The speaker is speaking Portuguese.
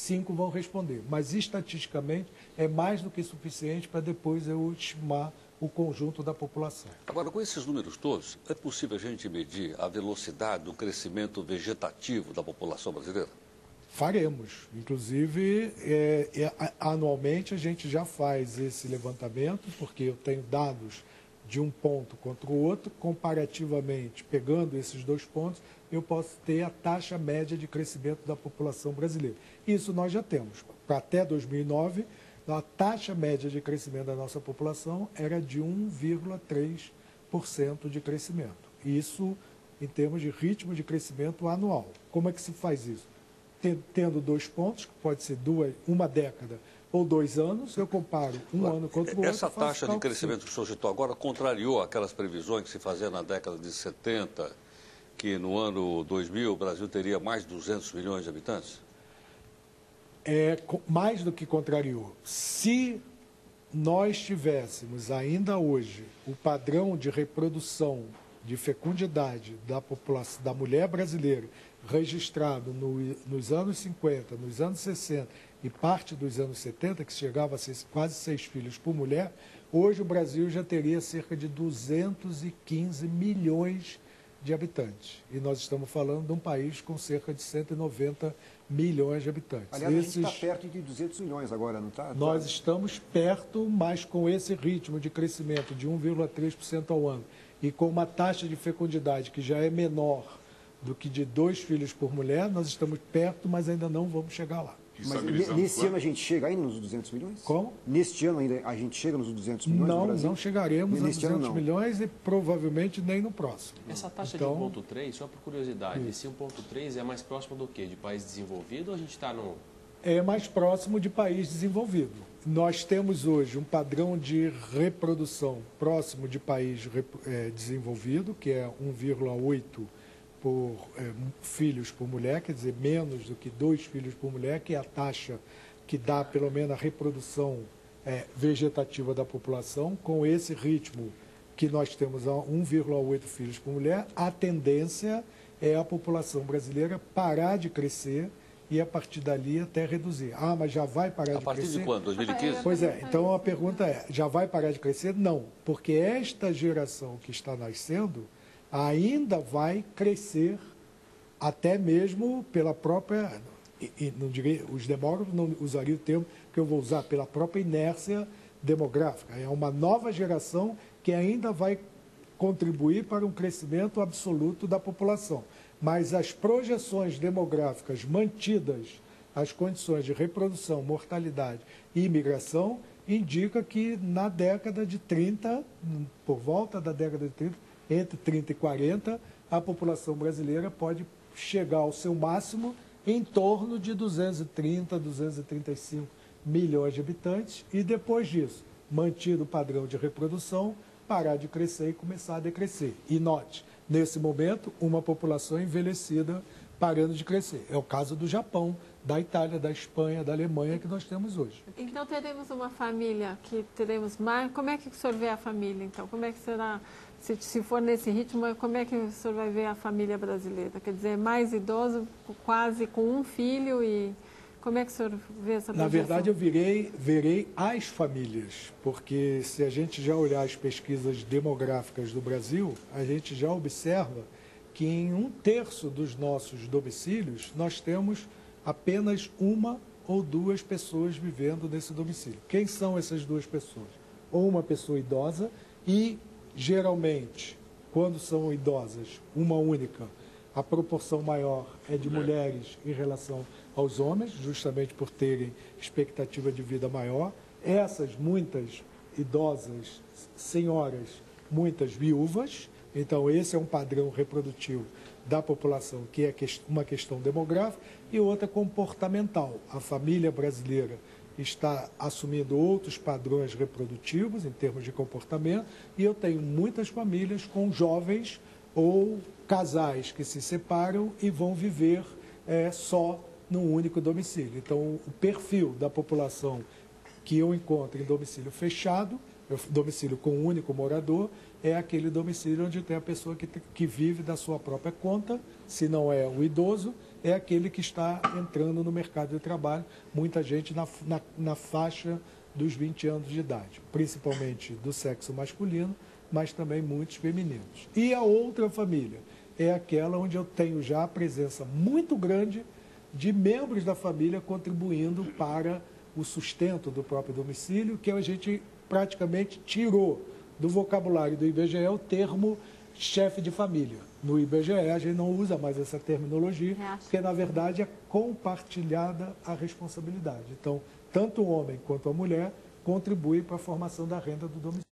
5 vão responder. Mas, estatisticamente, é mais do que suficiente para depois eu estimar o conjunto da população. Agora, com esses números todos, é possível a gente medir a velocidade do crescimento vegetativo da população brasileira? Faremos. Inclusive, anualmente a gente já faz esse levantamento, porque eu tenho dados de um ponto contra o outro, comparativamente, pegando esses 2 pontos, eu posso ter a taxa média de crescimento da população brasileira. Isso nós já temos. Até 2009, a taxa média de crescimento da nossa população era de 1,3% de crescimento. Isso em termos de ritmo de crescimento anual. Como é que se faz isso? Tendo 2 pontos, que pode ser uma década ou 2 anos, eu comparo ano contra o outro. Essa taxa de crescimento que o senhor citou agora contrariou aquelas previsões que se faziam na década de 70, que no ano 2000 o Brasil teria mais de 200 milhões de habitantes? Mais do que contrariou. Se nós tivéssemos ainda hoje o padrão de reprodução, de fecundidade da população, da mulher brasileira, registrado nos anos 50, nos anos 60 e parte dos anos 70, que chegava a ser quase 6 filhos por mulher, hoje o Brasil já teria cerca de 215 milhões de habitantes. E nós estamos falando de um país com cerca de 190 milhões de habitantes. Aliás, a gente está perto de 200 milhões agora, não está? Nós estamos perto, mas com esse ritmo de crescimento de 1,3% ao ano e com uma taxa de fecundidade que já é menor do que de 2 filhos por mulher, nós estamos perto, mas ainda não vamos chegar lá. Mas nesse ano a gente chega aí nos 200 milhões? Como? Neste ano ainda a gente chega nos 200 milhões no Brasil? Não chegaremos a 200 milhões e provavelmente nem no próximo. Essa taxa de 1,3, só por curiosidade, esse 1,3 é mais próximo do quê? De país desenvolvido ou a gente está no... É mais próximo de país desenvolvido. Nós temos hoje um padrão de reprodução próximo de país desenvolvido, que é 1,8 filhos por mulher, quer dizer, menos do que 2 filhos por mulher, que é a taxa que dá pelo menos a reprodução vegetativa da população. Com esse ritmo que nós temos a 1,8 filhos por mulher, a tendência é a população brasileira parar de crescer e a partir dali até reduzir. Mas já vai parar de crescer? A partir de quando? 2015? Pois é, então a pergunta é, já vai parar de crescer? Não, porque esta geração que está nascendo ainda vai crescer até mesmo pela própria, não direi, os demógrafos não usariam o termo que eu vou usar, pela própria inércia demográfica. É uma nova geração que ainda vai contribuir para um crescimento absoluto da população. Mas as projeções demográficas mantidas, as condições de reprodução, mortalidade e imigração, indica que na década de 30, por volta da década de 30, entre 30 e 40, a população brasileira pode chegar ao seu máximo em torno de 230, 235 milhões de habitantes e depois disso, mantido o padrão de reprodução, parar de crescer e começar a decrescer. E note, nesse momento, uma população envelhecida parando de crescer. É o caso do Japão, da Itália, da Espanha, da Alemanha que nós temos hoje. Então teremos uma família que teremos mais. Como é que o senhor vê a família, então? Como é que será, se for nesse ritmo, como é que o senhor vai ver a família brasileira? Quer dizer, mais idoso, quase com um filho e... Como é que o senhor vê essa projeção? Na verdade, eu verei as famílias, porque se a gente já olhar as pesquisas demográficas do Brasil, a gente já observa que em 1/3 dos nossos domicílios, nós temos apenas 1 ou 2 pessoas vivendo nesse domicílio. Quem são essas 2 pessoas? Ou uma pessoa idosa e, geralmente, quando são idosas, uma única, a proporção maior é de mulheres em relação aos homens, justamente por terem expectativa de vida maior. Essas muitas idosas senhoras, muitas viúvas. Então, esse é um padrão reprodutivo da população, que é uma questão demográfica, e outra comportamental. A família brasileira está assumindo outros padrões reprodutivos em termos de comportamento, e eu tenho muitas famílias com jovens ou casais que se separam e vão viver só num único domicílio. Então, o perfil da população que eu encontro em domicílio fechado, domicílio com um único morador, é aquele domicílio onde tem a pessoa que vive da sua própria conta, se não é o idoso, é aquele que está entrando no mercado de trabalho, muita gente na faixa dos 20 anos de idade, principalmente do sexo masculino, mas também muitos femininos. E a outra família é aquela onde eu tenho já a presença muito grande de membros da família contribuindo para o sustento do próprio domicílio, que a gente praticamente tirou do vocabulário do IBGE o termo chefe de família. No IBGE a gente não usa mais essa terminologia, porque na verdade é compartilhada a responsabilidade. Então, tanto o homem quanto a mulher contribuem para a formação da renda do domicílio.